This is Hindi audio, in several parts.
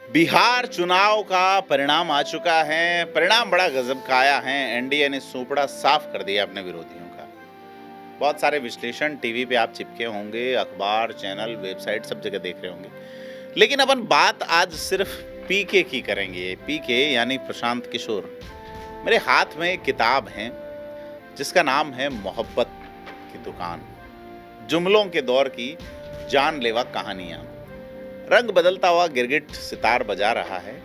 बिहार चुनाव का परिणाम आ चुका है। परिणाम बड़ा गजब का आया है। एनडीए ने सूपड़ा साफ कर दिया अपने विरोधियों का। बहुत सारे विश्लेषण टीवी पे आप चिपके होंगे, अखबार, चैनल, वेबसाइट सब जगह देख रहे होंगे। लेकिन अपन बात आज सिर्फ पीके की करेंगे। पीके यानी प्रशांत किशोर। मेरे हाथ में एक किताब है जिसका नाम है मोहब्बत की दुकान, जुमलों के दौर की जानलेवा कहानियां। रंग बदलता हुआ गिरगिट सितार बजा रहा है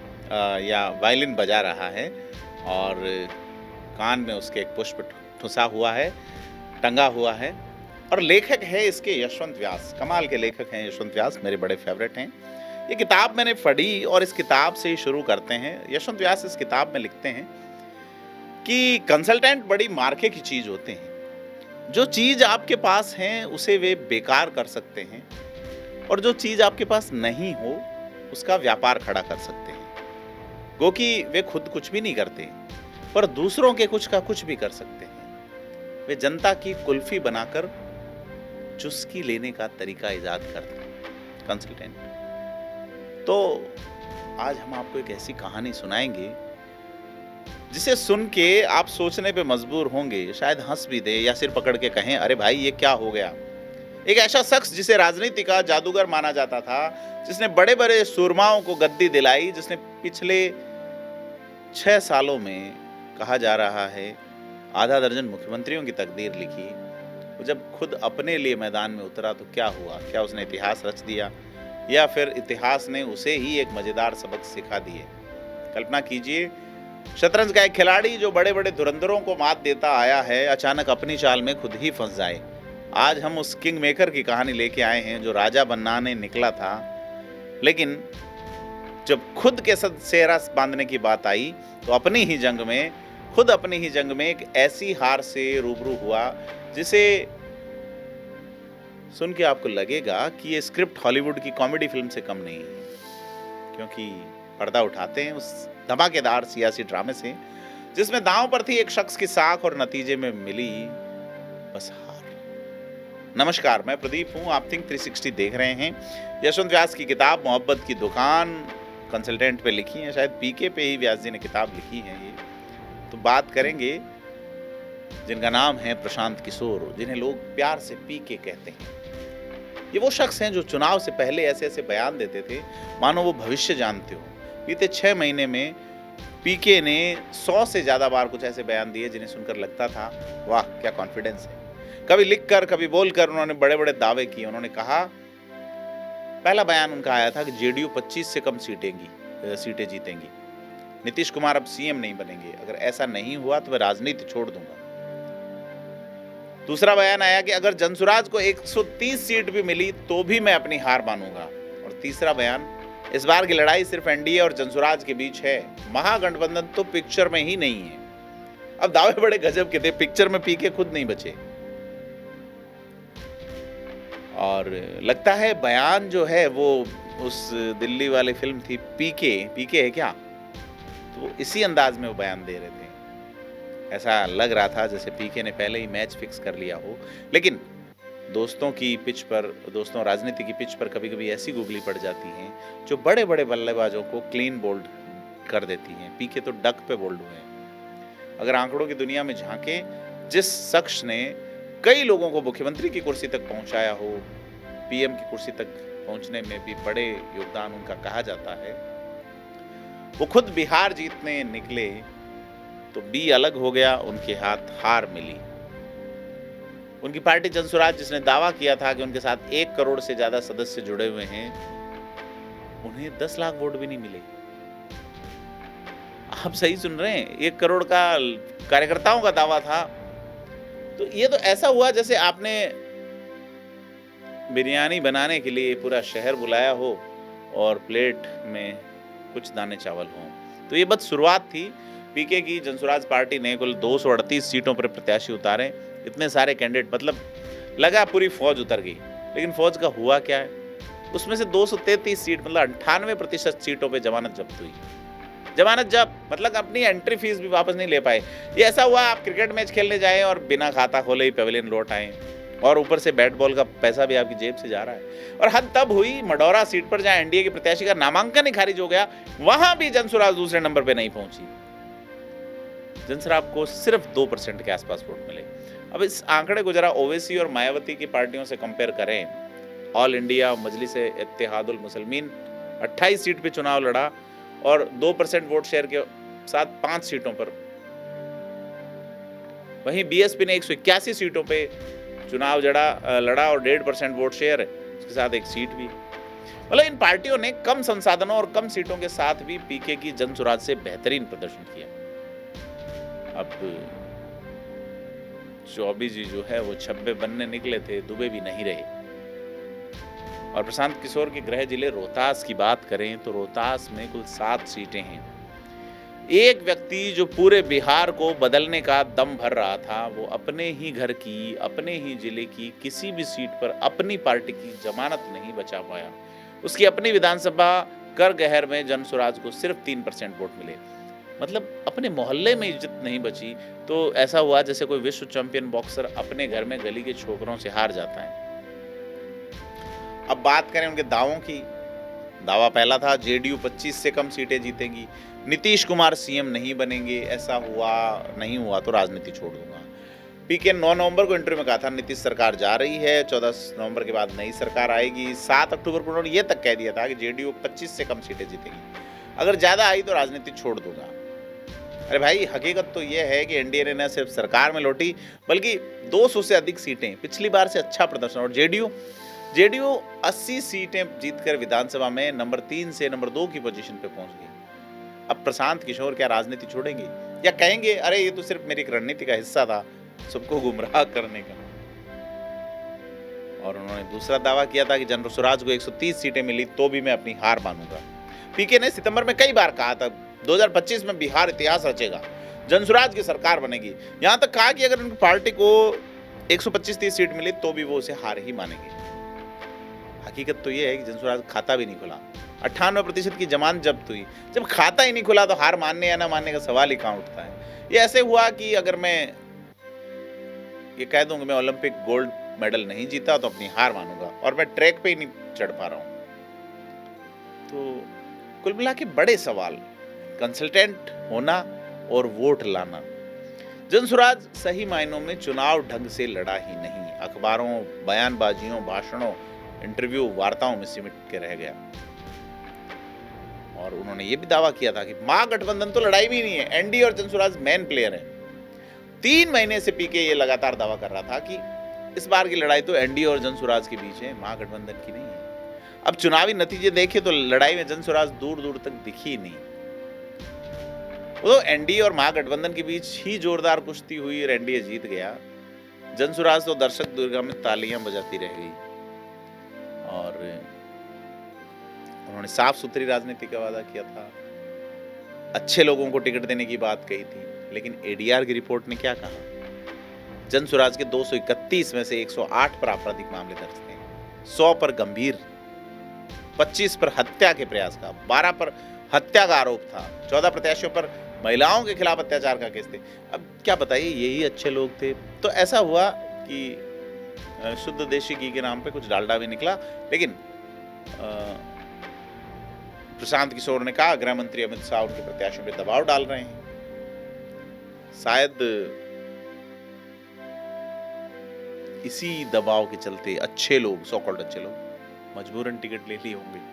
या वायलिन बजा रहा है और कान में उसके एक पुष्प ठुसा हुआ है, टंगा हुआ है। और लेखक है इसके यशवंत व्यास। कमाल के लेखक हैं यशवंत व्यास, मेरे बड़े फेवरेट हैं। ये किताब मैंने पढ़ी और इस किताब से ही शुरू करते हैं। यशवंत व्यास इस किताब में लिखते हैं कि कंसल्टेंट बड़ी मार्के की चीज होते हैं। जो चीज आपके पास है उसे वे बेकार कर सकते हैं और जो चीज आपके पास नहीं हो उसका व्यापार खड़ा कर सकते हैं। गो कि वे खुद कुछ भी नहीं करते पर दूसरों के कुछ का कुछ भी कर सकते हैं। वे जनता की कुल्फी बनाकर चुस्की लेने का तरीका इजाद करते हैं, कंसल्टेंट। तो आज हम आपको एक ऐसी कहानी सुनाएंगे जिसे सुन के आप सोचने पे मजबूर होंगे, शायद हंस भी दे या सिर पकड़ के कहें, अरे भाई ये क्या हो गया। एक ऐसा शख्स जिसे राजनीति का जादूगर माना जाता था, जिसने बड़े बड़े सूरमाओं को गद्दी दिलाई, जिसने पिछले 6 सालों में कहा जा रहा है आधा दर्जन मुख्यमंत्रियों की तकदीर लिखी। वो जब खुद अपने लिए मैदान में उतरा तो क्या हुआ? क्या उसने इतिहास रच दिया या फिर इतिहास ने उसे ही एक मजेदार सबक सिखा दिए? कल्पना कीजिए, शतरंज का एक खिलाड़ी जो बड़े बड़े धुरंधरों को मात देता आया है, अचानक अपनी चाल में खुद ही फंस जाए। आज हम उस किंग मेकर की कहानी लेके आए हैं जो राजा बनने निकला था, लेकिन जब खुद के साथ सेहरा बांधने की बात आई तो अपनी ही जंग में एक ऐसी हार से रूबरू हुआ जिसे सुन के आपको लगेगा कि ये स्क्रिप्ट हॉलीवुड की कॉमेडी फिल्म से कम नहीं है, क्योंकि पर्दा उठाते हैं उस धमाकेदार सियासी ड्रामे से जिसमें दांव पर थी एक शख्स की साख और नतीजे में मिली बस हार। नमस्कार, मैं प्रदीप हूं। आप थिंक 360 देख रहे हैं। यशवंत व्यास की किताब मोहब्बत की दुकान कंसल्टेंट पे लिखी है, शायद पीके पे ही व्यास जी ने किताब लिखी है। ये तो बात करेंगे जिनका नाम है प्रशांत किशोर, जिन्हें लोग प्यार से पीके कहते हैं। ये वो शख्स हैं जो चुनाव से पहले ऐसे ऐसे बयान देते थे मानो वो भविष्य जानते हो। बीते 6 महीने में पीके ने 100 से ज्यादा बार कुछ ऐसे बयान दिए जिन्हें सुनकर लगता था वाह क्या कॉन्फिडेंस है। कभी लिखकर कभी बोलकर उन्होंने बड़े बड़े दावे किए। उन्होंने कहा, पहला बयान उनका आया था कि जेडीयू 25 से कम सीटें जीतेंगी। नीतीश कुमार अब सीएम नहीं बनेंगे, अगर ऐसा नहीं हुआ तो मैं राजनीति छोड़ दूंगा। दूसरा बयान आया कि अगर जनसुराज को 130 सीट भी मिली तो भी मैं अपनी हार मानूंगा। और तीसरा बयान, इस बार की लड़ाई सिर्फ एनडीए और जनसुराज के बीच है, महागठबंधन तो पिक्चर में ही नहीं है। अब दावे बड़े गजब के थे, पिक्चर में पीके खुद नहीं बचे। और लगता है बयान जो है वो उस दिल्ली वाली फिल्म थी पीके है क्या, तो इसी अंदाज में वो बयान दे रहे थे। ऐसा लग रहा था जैसे पीके ने पहले ही मैच फिक्स कर लिया हो। लेकिन दोस्तों राजनीति की पिच पर कभी कभी ऐसी गुगली पड़ जाती हैं जो बड़े बड़े बल्लेबाजों को क्लीन बोल्ड कर देती हैं। पीके तो डक पे बोल्ड हुए हैं। अगर आंकड़ों की दुनिया में झांके, जिस शख्स ने कई लोगों को मुख्यमंत्री की कुर्सी तक पहुंचाया हो, पीएम की कुर्सी तक पहुंचने में भी बड़े योगदान उनका कहा जाता है, वो खुद बिहार जीतने निकले तो बी अलग हो गया, उनके हाथ हार मिली। उनकी पार्टी जनसुराज, जिसने दावा किया था कि उनके साथ 1 करोड़ से ज्यादा सदस्य जुड़े हुए हैं, उन्हें 10 लाख वोट भी नहीं मिले। आप सही सुन रहे हैं, 1 करोड़ का कार्यकर्ताओं का दावा था। तो ये तो ऐसा हुआ जैसे आपने बिरयानी बनाने के लिए पूरा शहर बुलाया हो और प्लेट में कुछ दाने चावल हों। तो ये बस शुरुआत थी। पीके की जनसुराज पार्टी ने कुल 238 सीटों पर प्रत्याशी उतारे। इतने सारे कैंडिडेट, मतलब लगा पूरी फौज उतर गई। लेकिन फौज का हुआ क्या है, उसमें से 233 सीट मतलब 98% सीटों पे जमानत जब्त हुई। जमानत जब्त मतलब अपनी एंट्री फीस भी वापस नहीं ले पाए। ये ऐसा हुआ आप क्रिकेट मैच खेलने जाएं और बिना खाता खोले ही पेविलियन लौट आए। और ऊपर से बैट बॉल का पैसा भी आपकी जेब से जा रहा है। और हद तब हुई मडौरा सीट पर, जहां एनडीए के प्रत्याशी का नामांकन ही खारिज हो गया, वहां भी जनसुराज दूसरे नंबर पर नहीं पहुंची। जनसुराज को सिर्फ 2% के आसपास वोट मिले। अब इस आंकड़े को जरा ओवैसी और मायावती की पार्टियों से कंपेयर करें। ऑल इंडिया मजलिस इत्तेहादुल मुसलमीन 28 सीट पे चुनाव लड़ा और 2% वोट शेयर के साथ 5 सीटों पर। वहीं बीएसपी ने 181 सीटों पे चुनाव लड़ा और 1.5% वोट शेयर है, उसके साथ 1 सीट भी। मतलब इन पार्टियों ने कम संसाधनों और कम सीटों के साथ भी पीके की जनसुराज से बेहतरीन प्रदर्शन किया। अब चौबे जी जो है वो छब्बे बनने निकले थे, दुबे भी नहीं रहे। और प्रशांत किशोर के गृह जिले रोहतास की बात करें तो रोहतास में कुल 7 सीटें हैं। एक व्यक्ति जो पूरे बिहार को बदलने का दम भर रहा था, वो अपने ही घर की, अपने ही जिले की किसी भी सीट पर अपनी पार्टी की जमानत नहीं बचा पाया। उसकी अपनी विधानसभा करगहर में जनसुराज को सिर्फ 3% वोट मिले। मतलब अपने मोहल्ले में इज्जत नहीं बची, तो ऐसा हुआ जैसे कोई विश्व चैंपियन बॉक्सर अपने घर में गली के छोकरों से हार जाता है। अब बात करें उनके दावों की। दावा पहला था जेडीयू 25 से कम सीटें जीतेगी, नीतीश कुमार सीएम नहीं बनेंगे, ऐसा हुआ नहीं हुआ तो राजनीति छोड़ दूंगा। पीके 9 नवंबर को इंटरव्यू में कहा था नीतीश सरकार जा रही है, 14 नवंबर के बाद नई सरकार आएगी। 7 अक्टूबर को उन्होंने ये तक कह दिया था कि जेडीयू 25 से कम सीटें जीतेगी, अगर ज्यादा आई तो राजनीति छोड़ दूंगा। अरे भाई, हकीकत तो यह है कि एनडीए ने न सिर्फ सरकार में लौटी बल्कि 200 से अधिक सीटें, पिछली बार से अच्छा प्रदर्शन। और जेडीयू 80 सीटें जीतकर विधानसभा में नंबर 3 से नंबर 2 की पोजीशन पे पहुंच गई। अब प्रशांत किशोर क्या राजनीति छोड़ेंगे या कहेंगे अरे ये तो सिर्फ मेरी एक रणनीति का हिस्सा था, सबको गुमराह करने का। और उन्होंने दूसरा दावा किया था कि जनसुराज को 130 सीटें मिली तो भी मैं अपनी हार मानूंगा। पीके ने सितंबर में कई बार कहा था 2025 में बिहार इतिहास रचेगा, जनसुराज की सरकार बनेगी। यहां तक कहा कि अगर उनकी पार्टी को 125-30 सीट मिली तो भी वो उसे हार ही मानेंगे। हकीकत तो यह है कि जनसुराज खाता भी नहीं खुला, 98% की जमानत जब्त हुई। जब खाता ही नहीं खुला तो हार मानने या ना मानने का सवाल ही कहां उठता है। ये ऐसे हुआ कि अगर मैं ये कह दूं कि मैं ओलंपिक गोल्ड मेडल नहीं जीता तो अपनी हार मानूंगा, और मैं ट्रैक पे ही नहीं चढ़ पा रहा हूं। तो कुल मिला के बड़े सवाल, कंसल्टेंट होना और वोट लाना। जनसुराज सही मायनों में चुनाव ढंग से लड़ा ही नहीं, अखबारों, बयानबाजियों, भाषणों, इंटरव्यू, वार्ताओं में सिमट के रह गया। और उन्होंने ये भी दावा किया था कि महागठबंधन तो लड़ाई भी नहीं है, एनडीए और जनसुराज मेन प्लेयर है। 3 महीने से पीके ये लगातार दावा कर रहा था कि इस बार की लड़ाई तो एनडीए और जनसुराज के बीच है, महागठबंधन की नहीं है। अब चुनावी नतीजे देखे तो लड़ाई में जनसुराज दूर दूर तक दिखी नहीं। तो एनडीए और महागठबंधन के बीच ही जोरदार कुश्ती हुई और एनडीए जीत गया। जनसुराज तो दर्शक दुर्गा में तालियां बजाती रह गई। और उन्होंने साफ सुथरी राजनीति का वादा किया था, अच्छे लोगों को टिकट देने की बात कही थी। लेकिन एडीआर की रिपोर्ट ने क्या कहा? जनसुराज के 231 में से 108 पर आपराधिक मामले दर्ज थे, 100 पर गंभीर, 25 पर हत्या के प्रयास का, 12 पर हत्या का आरोप था, 14 प्रत्याशियों पर महिलाओं के खिलाफ अत्याचार का केस थे। अब क्या बताइए, यही अच्छे लोग थे। तो ऐसा हुआ कि शुद्ध देशी घी के नाम पे कुछ डालडा भी निकला। लेकिन प्रशांत किशोर ने कहा गृह मंत्री अमित शाह उनके प्रत्याशियों पे दबाव डाल रहे हैं। शायद इसी दबाव के चलते अच्छे लोग, सो कॉल्ड अच्छे लोग, मजबूरन टिकट ले लिए होंगे।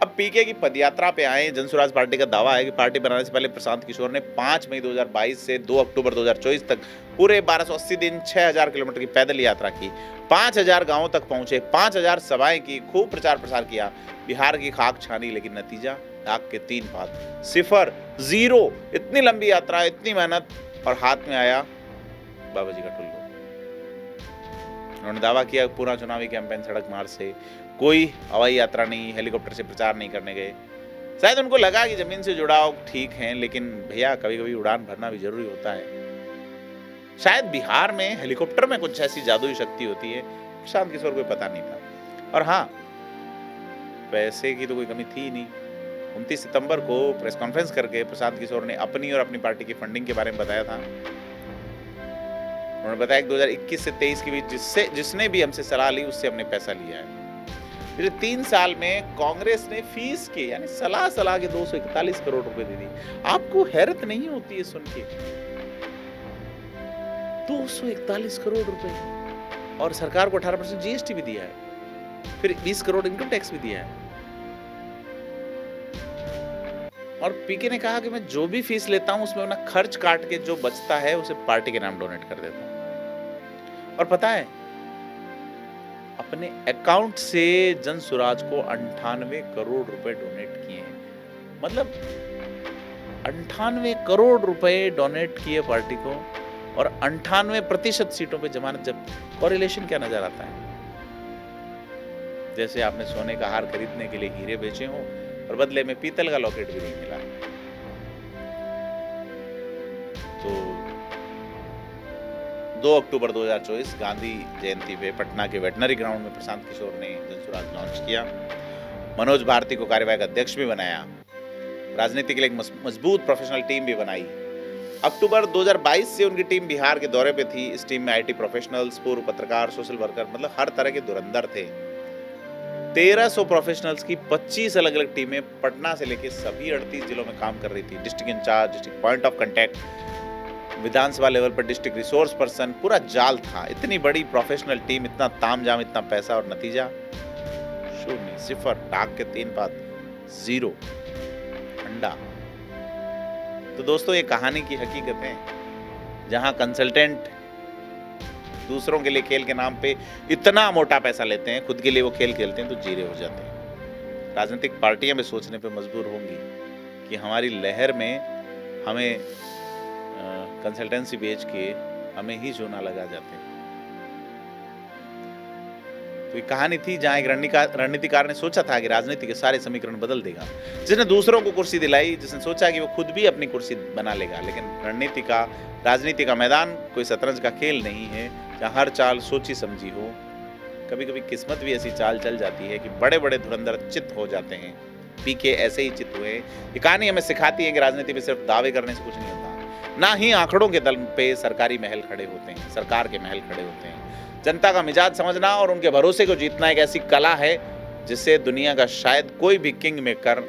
अब पीके की पदयात्रा पे आए। जनसुराज पार्टी का दावा है कि पार्टी बनाने से पहले प्रशांत किशोर ने 5 मई 2022 से 2 अक्टूबर 2024 तक पूरे 1280 दिन 6000 किलोमीटर की पैदल यात्रा की, 5000 गांवों तक पहुंचे, 5000 सभाएं की, खूब प्रचार प्रसार किया, बिहार की खाक छानी। लेकिन नतीजा आग के 3 पात, 0, 0। इतनी लंबी यात्रा, इतनी मेहनत, और हाथ में आया बाबा जी का टुल्लू। उन्होंने दावा किया पूरा चुनावी कैंपेन सड़क मार्ग से, कोई हवाई यात्रा नहीं, हेलीकॉप्टर से प्रचार नहीं करने गए। शायद उनको लगा कि जमीन से जुड़ाव ठीक है, लेकिन भैया कभी कभी उड़ान भरना भी जरूरी होता है। शायद बिहार में हेलीकॉप्टर में कुछ ऐसी जादुई शक्ति होती है, प्रशांत किशोर को पता नहीं था। और हाँ, पैसे की तो कोई कमी थी ही नहीं। 29 सितंबर को प्रेस कॉन्फ्रेंस करके प्रशांत किशोर ने अपनी और अपनी पार्टी की फंडिंग के बारे में बताया था उन्होंने बताया कि 2021 से 23 के बीच जिसने भी हमसे सलाह ली उससे हमने पैसा लिया है। पिछले 3 साल में कांग्रेस ने फीस के यानी सलाह के 241 करोड़ रुपए दे दी। आपको हैरत नहीं होती है सुन के? 241 करोड़ रुपए और सरकार को 18% जीएसटी भी दिया है, फिर 20 करोड़ इनकम टैक्स भी दिया है। और पीके ने कहा कि मैं जो भी फीस लेता हूं उसमें अपना खर्च काट के जो बचता है उसे पार्टी के नाम डोनेट कर देता हूं। और पता है, अपने अकाउंट से जन स्वराज को 98 करोड़ रुपए डोनेट किए हैं। मतलब 98 करोड़ रुपए डोनेट किए पार्टी को और 98% सीटों पे जमानत जब्त। कोरिलेशन क्या नजर आता है? जैसे आपने सोने का हार खरीदने के लिए हीरे बेचे हो और बदले में पीतल का लॉकेट भी नहीं मिला। तो 2 अक्टूबर 2024 गांधी जयंती पे पटना के वेटनरी ग्राउंड में प्रशांत किशोर ने जनसुराज लॉन्च किया। मनोज भारती को कार्यवाहक अध्यक्ष भी बनाया। राजनीति के लिए एक मजबूत प्रोफेशनल टीम भी बनाई। अक्टूबर 2022 से उनकी टीम बिहार के दौरे पे थी। इस टीम में आईटी प्रोफेशनल्स, पूर्व पत्रकार, सोशल वर्कर, मतलब हर तरह के धुरंधर थे। 1300 प्रोफेशनल्स की 25 अलग अलग टीमें पटना से लेकर सभी 38 जिलों में काम कर रही थी। District incharge, district point of contact, विधानसभा लेवल पर डिस्ट्रिक्ट रिसोर्स पर्सन, पूरा जाल था। इतनी बड़ी प्रोफेशनल टीम, इतना तामझाम, इतना पैसा और नतीजा शून्य, सिफर, टाक के 3 पात, 0, अंडा। तो दोस्तों, ये कहानी की हकीकत है। जहां कंसल्टेंट दूसरों के लिए खेल के नाम पे इतना मोटा पैसा लेते हैं, खुद के लिए वो खेल खेलते हैं तो जीरे हो जाते हैं। राजनीतिक पार्टियां भी सोचने पे मजबूर होंगी कि हमारी लहर में हमें कंसल्टेंसी बेच के हमें ही चूना लगा जाते हैं। तो ये कहानी थी जहां एक रणनीतिकार ने सोचा था कि राजनीति के सारे समीकरण बदल देगा, जिसने दूसरों को कुर्सी दिलाई, जिसने सोचा कि वो खुद भी अपनी कुर्सी बना लेगा। लेकिन राजनीति का मैदान कोई शतरंज का खेल नहीं है जहां हर चाल सोची समझी हो। कभी कभी किस्मत भी ऐसी चाल चल जाती है कि बड़े बड़े धुरंधर चित हो जाते हैं। पीके ऐसे ही चित हुए। ये कहानी हमें सिखाती है कि राजनीति में सिर्फ दावे करने से कुछ नहीं होता, ना ही आंकड़ों के दम पे सरकारी महल खड़े होते हैं, सरकार के महल खड़े होते हैं। जनता का मिजाज समझना और उनके भरोसे को जीतना एक ऐसी कला है जिसे दुनिया का शायद कोई भी किंग मेकर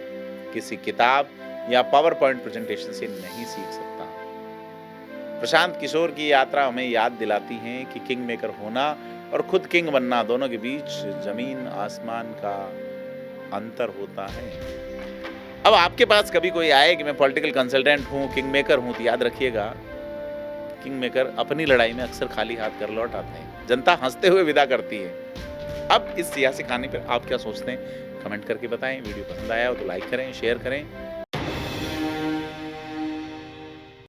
किसी किताब या पावर पॉइंट प्रेजेंटेशन से नहीं सीख सकता। प्रशांत किशोर की यात्रा हमें याद दिलाती है कि किंग मेकर होना और खुद किंग बनना, दोनों के बीच जमीन आसमान का अंतर होता है। अब आपके पास कभी कोई आए कि मैं पॉलिटिकल कंसल्टेंट हूँ, किंग मेकर हूँ, तो याद रखिएगा, किंग मेकर अपनी लड़ाई में अक्सर खाली हाथ कर लौट आते हैं। जनता हंसते हुए विदा करती है। अब इस सियासी कहानी पर आप क्या सोचते हैं, कमेंट करके बताएं। वीडियो पसंद आया हो तो लाइक करें, शेयर करें।